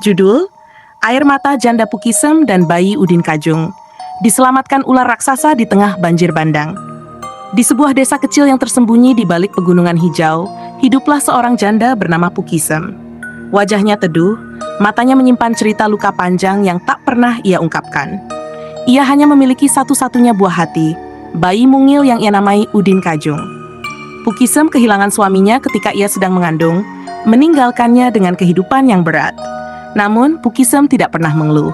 Judul, Air Mata Janda Pukisem dan Bayi Udin Kajung. Diselamatkan ular raksasa di tengah banjir bandang. Di sebuah desa kecil yang tersembunyi di balik pegunungan hijau, hiduplah seorang janda bernama Pukisem. Wajahnya teduh, matanya menyimpan cerita luka panjang yang tak pernah ia ungkapkan. Ia hanya memiliki satu-satunya buah hati, bayi mungil yang ia namai Udin Kajung. Pukisem kehilangan suaminya ketika ia sedang mengandung, meninggalkannya dengan kehidupan yang berat. Namun, Pukisem tidak pernah mengeluh.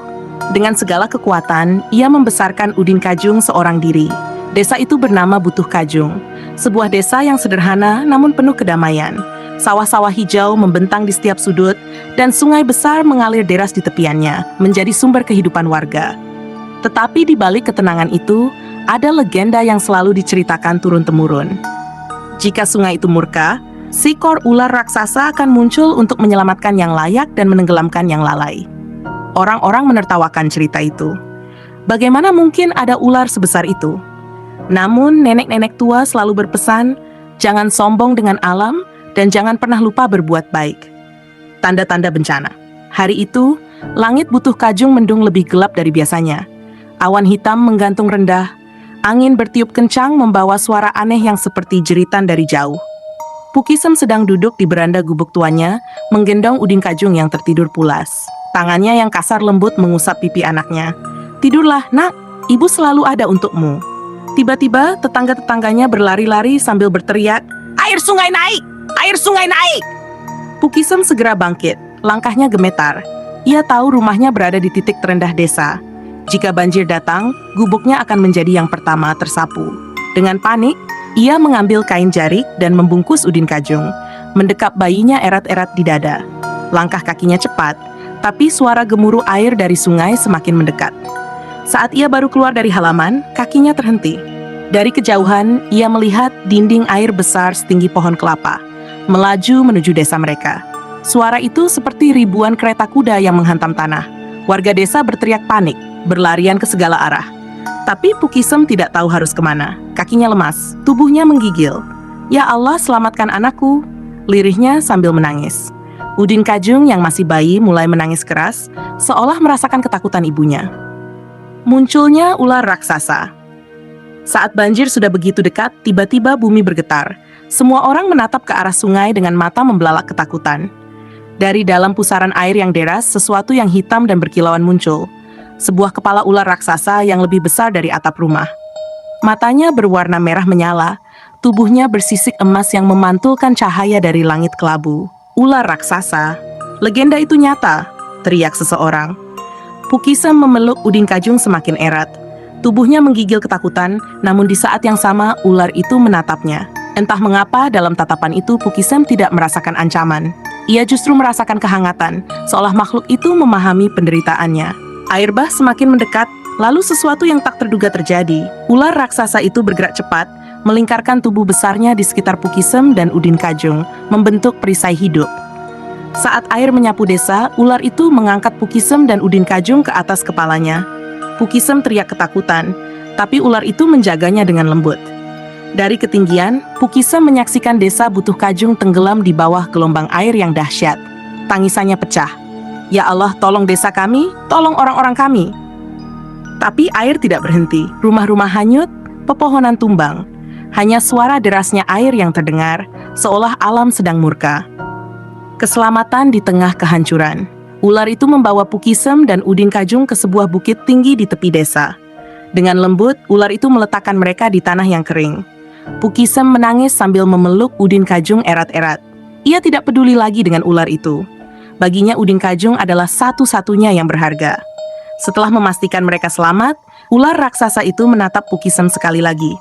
Dengan segala kekuatan, ia membesarkan Udin Kajung seorang diri. Desa itu bernama Butuh Kajung, sebuah desa yang sederhana namun penuh kedamaian. Sawah-sawah hijau membentang di setiap sudut, dan sungai besar mengalir deras di tepiannya, menjadi sumber kehidupan warga. Tetapi di balik ketenangan itu, ada legenda yang selalu diceritakan turun-temurun. Jika sungai itu murka, seekor ular raksasa akan muncul untuk menyelamatkan yang layak dan menenggelamkan yang lalai. Orang-orang menertawakan cerita itu. Bagaimana mungkin ada ular sebesar itu? Namun, nenek-nenek tua selalu berpesan, jangan sombong dengan alam dan jangan pernah lupa berbuat baik. Tanda-tanda bencana. Hari itu, langit Butuh Kajung mendung lebih gelap dari biasanya. Awan hitam menggantung rendah, angin bertiup kencang membawa suara aneh yang seperti jeritan dari jauh. Pukisem sedang duduk di beranda gubuk tuanya, menggendong Udin Kajung yang tertidur pulas. Tangannya yang kasar lembut mengusap pipi anaknya. Tidurlah, nak, ibu selalu ada untukmu. Tiba-tiba, tetangga-tetangganya berlari-lari sambil berteriak, "Air sungai naik! Air sungai naik!" Pukisem segera bangkit, langkahnya gemetar. Ia tahu rumahnya berada di titik terendah desa. Jika banjir datang, gubuknya akan menjadi yang pertama tersapu. Dengan panik, ia mengambil kain jarik dan membungkus Udin Kajung, mendekap bayinya erat-erat di dada. Langkah kakinya cepat, tapi suara gemuruh air dari sungai semakin mendekat. Saat ia baru keluar dari halaman, kakinya terhenti. Dari kejauhan, ia melihat dinding air besar setinggi pohon kelapa, melaju menuju desa mereka. Suara itu seperti ribuan kereta kuda yang menghantam tanah. Warga desa berteriak panik, berlarian ke segala arah. Tapi Pukisem tidak tahu harus kemana. Kakinya lemas, tubuhnya menggigil. "Ya Allah, selamatkan anakku," lirihnya sambil menangis. Udin Kajung yang masih bayi mulai menangis keras, seolah merasakan ketakutan ibunya. Munculnya ular raksasa. Saat banjir sudah begitu dekat, tiba-tiba bumi bergetar. Semua orang menatap ke arah sungai dengan mata membelalak ketakutan. Dari dalam pusaran air yang deras, sesuatu yang hitam dan berkilauan muncul. Sebuah kepala ular raksasa yang lebih besar dari atap rumah. Matanya berwarna merah menyala, tubuhnya bersisik emas yang memantulkan cahaya dari langit kelabu. "Ular raksasa. Legenda itu nyata," teriak seseorang. Pukisem memeluk Udin Kajung semakin erat. Tubuhnya menggigil ketakutan, namun di saat yang sama ular itu menatapnya. Entah mengapa dalam tatapan itu Pukisem tidak merasakan ancaman. Ia justru merasakan kehangatan, seolah makhluk itu memahami penderitaannya. Air bah semakin mendekat, lalu sesuatu yang tak terduga terjadi. Ular raksasa itu bergerak cepat, melingkarkan tubuh besarnya di sekitar Pukisem dan Udin Kajung, membentuk perisai hidup. Saat air menyapu desa, ular itu mengangkat Pukisem dan Udin Kajung ke atas kepalanya. Pukisem teriak ketakutan, tapi ular itu menjaganya dengan lembut. Dari ketinggian, Pukisem menyaksikan desa Butuh Kajung tenggelam di bawah gelombang air yang dahsyat. Tangisannya pecah. "Ya Allah, tolong desa kami, tolong orang-orang kami." Tapi air tidak berhenti. Rumah-rumah hanyut, pepohonan tumbang. Hanya suara derasnya air yang terdengar, seolah alam sedang murka. Keselamatan di tengah kehancuran. Ular itu membawa Pukisem dan Udin Kajung ke sebuah bukit tinggi di tepi desa. Dengan lembut, ular itu meletakkan mereka di tanah yang kering. Pukisem menangis sambil memeluk Udin Kajung erat-erat. Ia tidak peduli lagi dengan ular itu. Baginya Udin Kajung adalah satu-satunya yang berharga. Setelah memastikan mereka selamat, ular raksasa itu menatap Pukisem sekali lagi.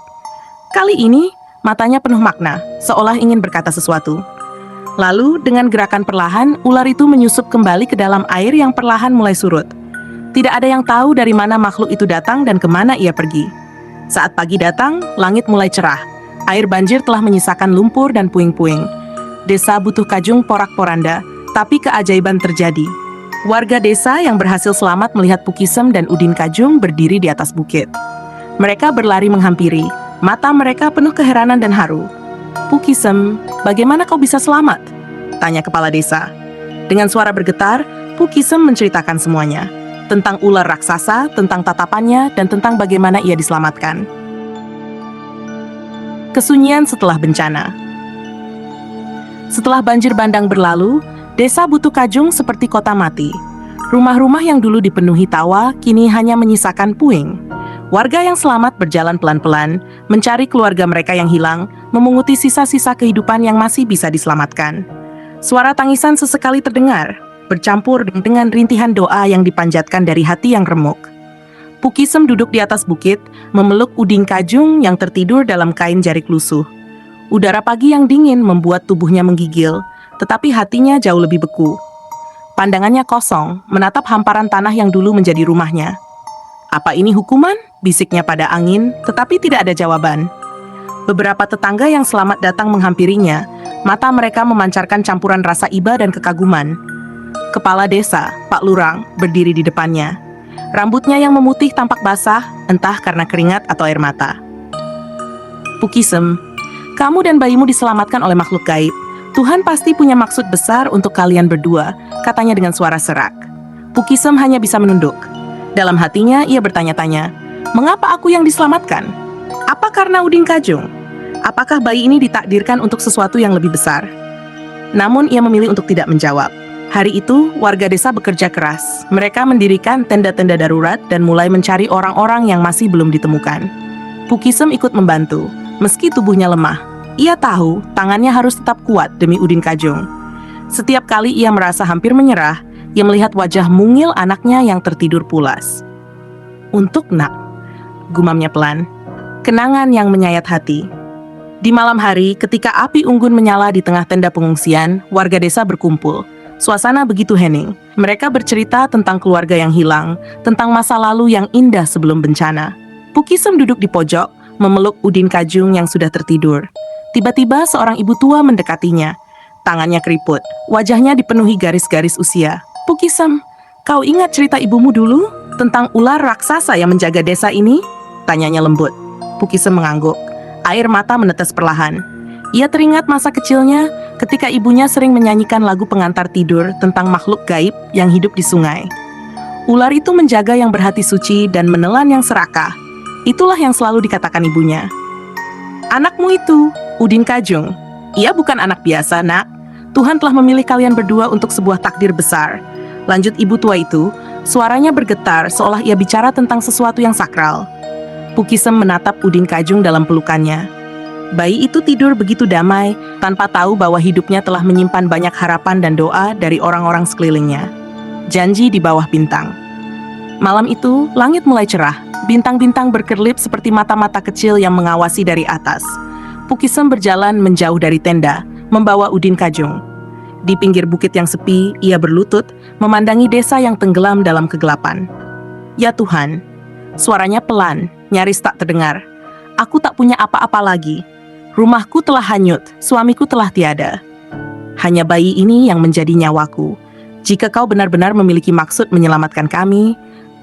Kali ini, matanya penuh makna, seolah ingin berkata sesuatu. Lalu, dengan gerakan perlahan, ular itu menyusup kembali ke dalam air yang perlahan mulai surut. Tidak ada yang tahu dari mana makhluk itu datang dan kemana ia pergi. Saat pagi datang, langit mulai cerah. Air banjir telah menyisakan lumpur dan puing-puing. Desa Butuh Kajung porak-poranda, tapi keajaiban terjadi. Warga desa yang berhasil selamat melihat Pukisem dan Udin Kajung berdiri di atas bukit. Mereka berlari menghampiri, mata mereka penuh keheranan dan haru. "Pukisem, bagaimana kau bisa selamat?" tanya kepala desa. Dengan suara bergetar, Pukisem menceritakan semuanya. Tentang ular raksasa, tentang tatapannya, dan tentang bagaimana ia diselamatkan. Kesunyian setelah bencana. Setelah banjir bandang berlalu, desa Butuh Kajung seperti kota mati. Rumah-rumah yang dulu dipenuhi tawa, kini hanya menyisakan puing. Warga yang selamat berjalan pelan-pelan, mencari keluarga mereka yang hilang, memunguti sisa-sisa kehidupan yang masih bisa diselamatkan. Suara tangisan sesekali terdengar, bercampur dengan rintihan doa yang dipanjatkan dari hati yang remuk. Pukisem duduk di atas bukit, memeluk Udin Kajung yang tertidur dalam kain jarik lusuh. Udara pagi yang dingin membuat tubuhnya menggigil, tetapi hatinya jauh lebih beku. Pandangannya kosong, menatap hamparan tanah yang dulu menjadi rumahnya. Apa ini hukuman? Bisiknya pada angin, tetapi tidak ada jawaban. Beberapa tetangga yang selamat datang menghampirinya, mata mereka memancarkan campuran rasa iba dan kekaguman. Kepala desa, Pak Lurang, berdiri di depannya. Rambutnya yang memutih tampak basah, entah karena keringat atau air mata. Pukisem, kamu dan bayimu diselamatkan oleh makhluk gaib. Tuhan pasti punya maksud besar untuk kalian berdua, katanya dengan suara serak. Pukisem hanya bisa menunduk. Dalam hatinya, ia bertanya-tanya, mengapa aku yang diselamatkan? Apa karena Udin Kajung? Apakah bayi ini ditakdirkan untuk sesuatu yang lebih besar? Namun, ia memilih untuk tidak menjawab. Hari itu, warga desa bekerja keras. Mereka mendirikan tenda-tenda darurat dan mulai mencari orang-orang yang masih belum ditemukan. Pukisem ikut membantu, meski tubuhnya lemah. Ia tahu tangannya harus tetap kuat demi Udin Kajung. Setiap kali ia merasa hampir menyerah, ia melihat wajah mungil anaknya yang tertidur pulas. Untuk nak, gumamnya pelan. Kenangan yang menyayat hati. Di malam hari, ketika api unggun menyala di tengah tenda pengungsian, warga desa berkumpul. Suasana begitu hening. Mereka bercerita tentang keluarga yang hilang, tentang masa lalu yang indah sebelum bencana. Pukisem duduk di pojok, memeluk Udin Kajung yang sudah tertidur. Tiba-tiba seorang ibu tua mendekatinya. Tangannya keriput, wajahnya dipenuhi garis-garis usia. Pukisem, kau ingat cerita ibumu dulu? Tentang ular raksasa yang menjaga desa ini? Tanyanya lembut. Pukisem mengangguk. Air mata menetes perlahan. Ia teringat masa kecilnya ketika ibunya sering menyanyikan lagu pengantar tidur tentang makhluk gaib yang hidup di sungai. Ular itu menjaga yang berhati suci dan menelan yang serakah. Itulah yang selalu dikatakan ibunya. Anakmu itu, Udin Kajung. Ia bukan anak biasa, nak. Tuhan telah memilih kalian berdua untuk sebuah takdir besar. Lanjut ibu tua itu, suaranya bergetar seolah ia bicara tentang sesuatu yang sakral. Pukisem menatap Udin Kajung dalam pelukannya. Bayi itu tidur begitu damai, tanpa tahu bahwa hidupnya telah menyimpan banyak harapan dan doa dari orang-orang sekelilingnya. Janji di bawah bintang. Malam itu, langit mulai cerah. Bintang-bintang berkerlip seperti mata-mata kecil yang mengawasi dari atas. Pukisem berjalan menjauh dari tenda, membawa Udin Kajung. Di pinggir bukit yang sepi, ia berlutut, memandangi desa yang tenggelam dalam kegelapan. Ya Tuhan, suaranya pelan, nyaris tak terdengar. Aku tak punya apa-apa lagi. Rumahku telah hanyut, suamiku telah tiada. Hanya bayi ini yang menjadi nyawaku. Jika kau benar-benar memiliki maksud menyelamatkan kami,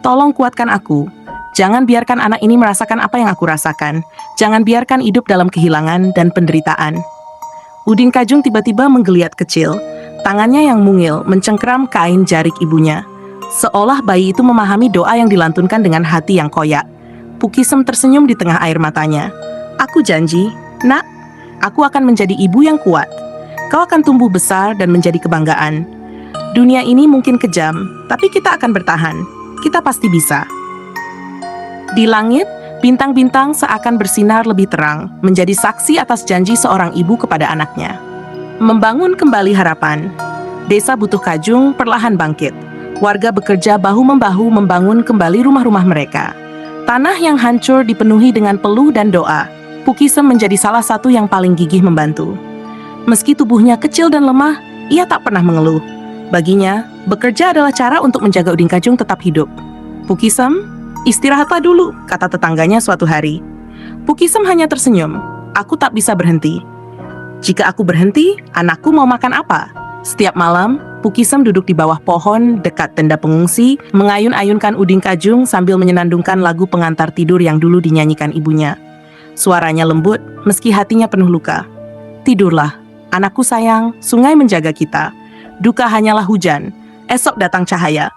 tolong kuatkan aku. Jangan biarkan anak ini merasakan apa yang aku rasakan. Jangan biarkan hidup dalam kehilangan dan penderitaan. Udin Kajung tiba-tiba menggeliat kecil. Tangannya yang mungil mencengkeram kain jarik ibunya. Seolah bayi itu memahami doa yang dilantunkan dengan hati yang koyak. Pukisem tersenyum di tengah air matanya. Aku janji, nak, aku akan menjadi ibu yang kuat. Kau akan tumbuh besar dan menjadi kebanggaan. Dunia ini mungkin kejam, tapi kita akan bertahan. Kita pasti bisa. Di langit, bintang-bintang seakan bersinar lebih terang, menjadi saksi atas janji seorang ibu kepada anaknya. Membangun kembali harapan. Desa Butuh Kajung perlahan bangkit. Warga bekerja bahu-membahu membangun kembali rumah-rumah mereka. Tanah yang hancur dipenuhi dengan peluh dan doa. Pukisem menjadi salah satu yang paling gigih membantu. Meski tubuhnya kecil dan lemah, ia tak pernah mengeluh. Baginya, bekerja adalah cara untuk menjaga Udin Kajung tetap hidup. Pukisem, istirahatlah dulu, kata tetangganya suatu hari. Pukisem hanya tersenyum. Aku tak bisa berhenti. Jika aku berhenti, anakku mau makan apa? Setiap malam, Pukisem duduk di bawah pohon dekat tenda pengungsi, mengayun-ayunkan Udin Kajung sambil menyenandungkan lagu pengantar tidur yang dulu dinyanyikan ibunya. Suaranya lembut, meski hatinya penuh luka. Tidurlah, anakku sayang, sungai menjaga kita. Duka hanyalah hujan. Esok datang cahaya.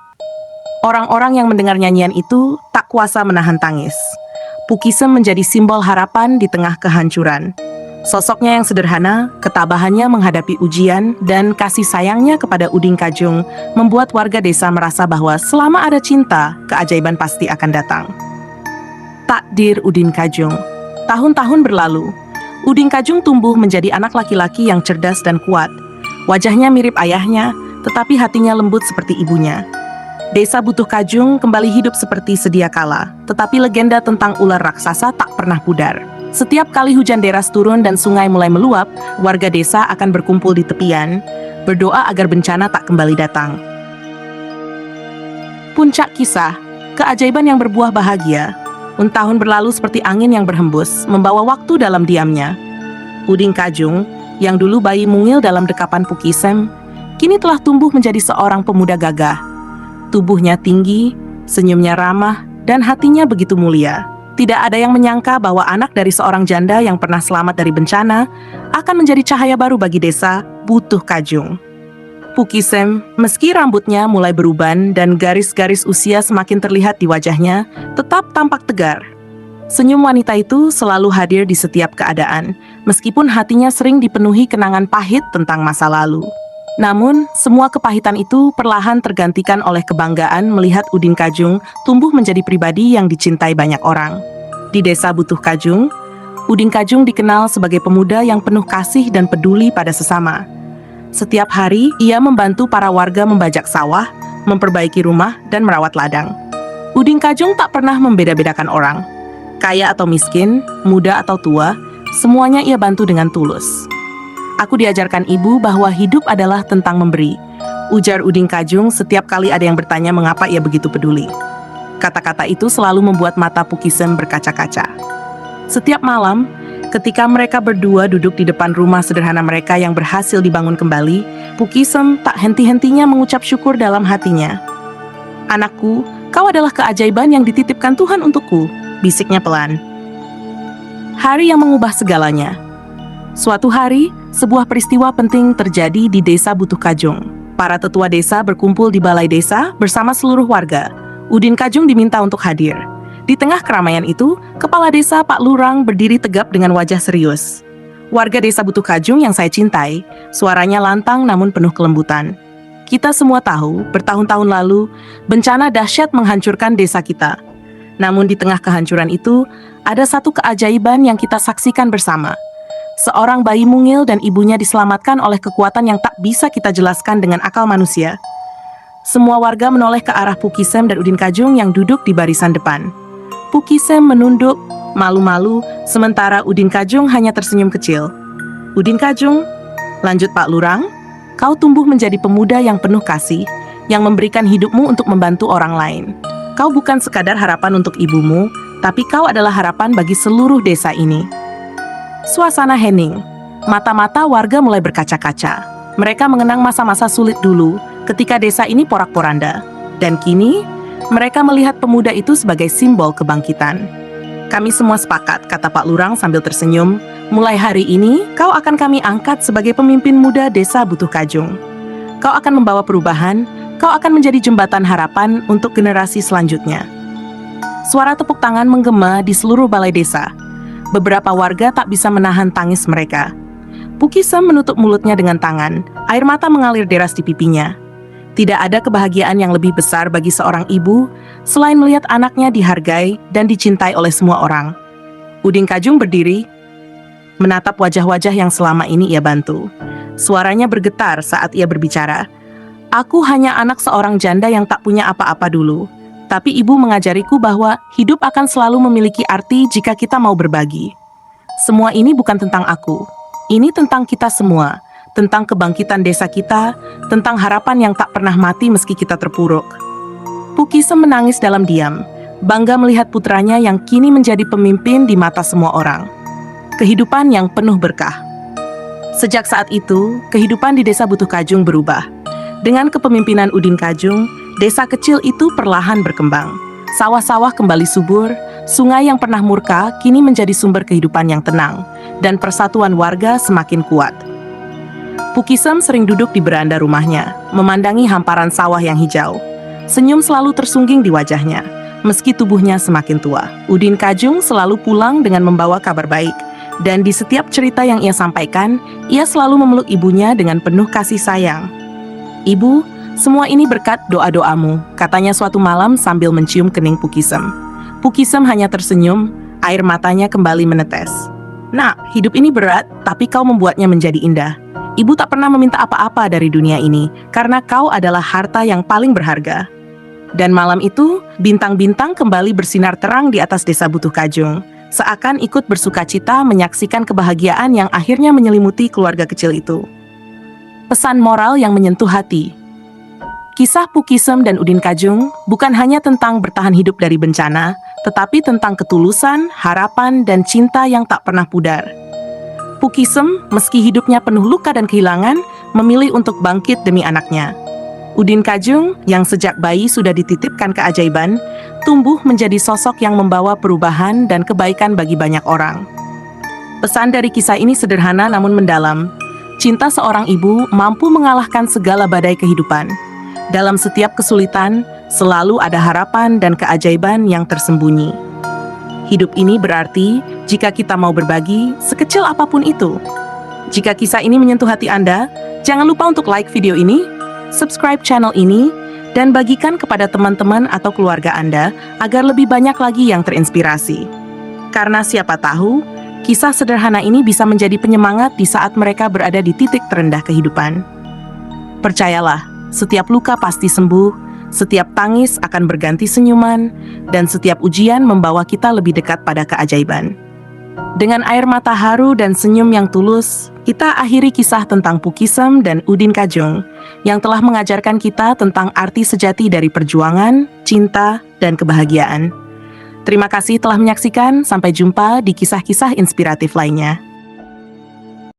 Orang-orang yang mendengar nyanyian itu tak kuasa menahan tangis. Pukisem menjadi simbol harapan di tengah kehancuran. Sosoknya yang sederhana, ketabahannya menghadapi ujian, dan kasih sayangnya kepada Udin Kajung membuat warga desa merasa bahwa selama ada cinta, keajaiban pasti akan datang. Takdir Udin Kajung. Tahun-tahun berlalu, Udin Kajung tumbuh menjadi anak laki-laki yang cerdas dan kuat. Wajahnya mirip ayahnya, tetapi hatinya lembut seperti ibunya. Desa Butuh Kajung kembali hidup seperti sedia kala, tetapi legenda tentang ular raksasa tak pernah pudar. Setiap kali hujan deras turun dan sungai mulai meluap, warga desa akan berkumpul di tepian, berdoa agar bencana tak kembali datang. Puncak kisah, keajaiban yang berbuah bahagia. Tahun berlalu seperti angin yang berhembus, membawa waktu dalam diamnya. Udin Kajung, yang dulu bayi mungil dalam dekapan Pukisem, kini telah tumbuh menjadi seorang pemuda gagah. Tubuhnya tinggi, senyumnya ramah, dan hatinya begitu mulia. Tidak ada yang menyangka bahwa anak dari seorang janda yang pernah selamat dari bencana akan menjadi cahaya baru bagi desa Butuh Kajung. Pukisem, meski rambutnya mulai beruban dan garis-garis usia semakin terlihat di wajahnya, tetap tampak tegar. Senyum wanita itu selalu hadir di setiap keadaan, meskipun hatinya sering dipenuhi kenangan pahit tentang masa lalu. Namun, semua kepahitan itu perlahan tergantikan oleh kebanggaan melihat Udin Kajung tumbuh menjadi pribadi yang dicintai banyak orang. Di desa Butuh Kajung, Udin Kajung dikenal sebagai pemuda yang penuh kasih dan peduli pada sesama. Setiap hari, ia membantu para warga membajak sawah, memperbaiki rumah, dan merawat ladang. Udin Kajung tak pernah membeda-bedakan orang. Kaya atau miskin, muda atau tua, semuanya ia bantu dengan tulus. Aku diajarkan ibu bahwa hidup adalah tentang memberi. Ujar Udin Kajung setiap kali ada yang bertanya mengapa ia begitu peduli. Kata-kata itu selalu membuat mata Pukisem berkaca-kaca. Setiap malam, ketika mereka berdua duduk di depan rumah sederhana mereka yang berhasil dibangun kembali, Pukisem tak henti-hentinya mengucap syukur dalam hatinya. "Anakku, kau adalah keajaiban yang dititipkan Tuhan untukku," bisiknya pelan. Hari yang mengubah segalanya. Suatu hari, sebuah peristiwa penting terjadi di desa Butuh Kajung. Para tetua desa berkumpul di balai desa bersama seluruh warga. Udin Kajung diminta untuk hadir. Di tengah keramaian itu, kepala desa Pak Lurang berdiri tegap dengan wajah serius. Warga desa Butuh Kajung yang saya cintai, suaranya lantang namun penuh kelembutan. Kita semua tahu, bertahun-tahun lalu, bencana dahsyat menghancurkan desa kita. Namun di tengah kehancuran itu, ada satu keajaiban yang kita saksikan bersama. Seorang bayi mungil dan ibunya diselamatkan oleh kekuatan yang tak bisa kita jelaskan dengan akal manusia. Semua warga menoleh ke arah Pukisem dan Udin Kajung yang duduk di barisan depan. Pukisem menunduk, malu-malu, sementara Udin Kajung hanya tersenyum kecil. "Udin Kajung," lanjut Pak Lurang, "kau tumbuh menjadi pemuda yang penuh kasih, yang memberikan hidupmu untuk membantu orang lain. Kau bukan sekadar harapan untuk ibumu, tapi kau adalah harapan bagi seluruh desa ini." Suasana hening. Mata-mata warga mulai berkaca-kaca. Mereka mengenang masa-masa sulit dulu ketika desa ini porak-poranda. Dan kini, mereka melihat pemuda itu sebagai simbol kebangkitan. "Kami semua sepakat," kata Pak Lurang sambil tersenyum. "Mulai hari ini, kau akan kami angkat sebagai pemimpin muda desa Butuh Kajung. Kau akan membawa perubahan, kau akan menjadi jembatan harapan untuk generasi selanjutnya." Suara tepuk tangan menggema di seluruh balai desa. Beberapa warga tak bisa menahan tangis mereka. Pukisem menutup mulutnya dengan tangan, air mata mengalir deras di pipinya. Tidak ada kebahagiaan yang lebih besar bagi seorang ibu selain melihat anaknya dihargai dan dicintai oleh semua orang. Udin Kajung berdiri, menatap wajah-wajah yang selama ini ia bantu. Suaranya bergetar saat ia berbicara. "Aku hanya anak seorang janda yang tak punya apa-apa dulu. Tapi ibu mengajariku bahwa hidup akan selalu memiliki arti jika kita mau berbagi. Semua ini bukan tentang aku. Ini tentang kita semua, tentang kebangkitan desa kita, tentang harapan yang tak pernah mati meski kita terpuruk." Pukisem menangis dalam diam, bangga melihat putranya yang kini menjadi pemimpin di mata semua orang. Kehidupan yang penuh berkah. Sejak saat itu, kehidupan di desa Butuh Kajung berubah. Dengan kepemimpinan Udin Kajung, desa kecil itu perlahan berkembang. Sawah-sawah kembali subur, sungai yang pernah murka kini menjadi sumber kehidupan yang tenang, dan persatuan warga semakin kuat. Pukisem sering duduk di beranda rumahnya, memandangi hamparan sawah yang hijau. Senyum selalu tersungging di wajahnya, meski tubuhnya semakin tua. Udin Kajung selalu pulang dengan membawa kabar baik, dan di setiap cerita yang ia sampaikan, ia selalu memeluk ibunya dengan penuh kasih sayang. "Ibu, semua ini berkat doa-doamu," katanya suatu malam sambil mencium kening Pukisem. Pukisem hanya tersenyum, air matanya kembali menetes. "Nak, hidup ini berat, tapi kau membuatnya menjadi indah. Ibu tak pernah meminta apa-apa dari dunia ini, karena kau adalah harta yang paling berharga." Dan malam itu, bintang-bintang kembali bersinar terang di atas desa Butuh Kajung, seakan ikut bersukacita menyaksikan kebahagiaan yang akhirnya menyelimuti keluarga kecil itu. Pesan moral yang menyentuh hati. Kisah Pukisem dan Udin Kajung bukan hanya tentang bertahan hidup dari bencana, tetapi tentang ketulusan, harapan, dan cinta yang tak pernah pudar. Pukisem, meski hidupnya penuh luka dan kehilangan, memilih untuk bangkit demi anaknya. Udin Kajung, yang sejak bayi sudah dititipkan keajaiban, tumbuh menjadi sosok yang membawa perubahan dan kebaikan bagi banyak orang. Pesan dari kisah ini sederhana namun mendalam. Cinta seorang ibu mampu mengalahkan segala badai kehidupan. Dalam setiap kesulitan, selalu ada harapan dan keajaiban yang tersembunyi. Hidup ini berarti jika kita mau berbagi, sekecil apapun itu. Jika kisah ini menyentuh hati Anda, jangan lupa untuk like video ini, subscribe channel ini, dan bagikan kepada teman-teman atau keluarga Anda agar lebih banyak lagi yang terinspirasi. Karena siapa tahu, kisah sederhana ini bisa menjadi penyemangat di saat mereka berada di titik terendah kehidupan. Percayalah, setiap luka pasti sembuh, setiap tangis akan berganti senyuman, dan setiap ujian membawa kita lebih dekat pada keajaiban. Dengan air mata haru dan senyum yang tulus, kita akhiri kisah tentang Pukisem dan Udin Kajung yang telah mengajarkan kita tentang arti sejati dari perjuangan, cinta, dan kebahagiaan. Terima kasih telah menyaksikan, sampai jumpa di kisah-kisah inspiratif lainnya.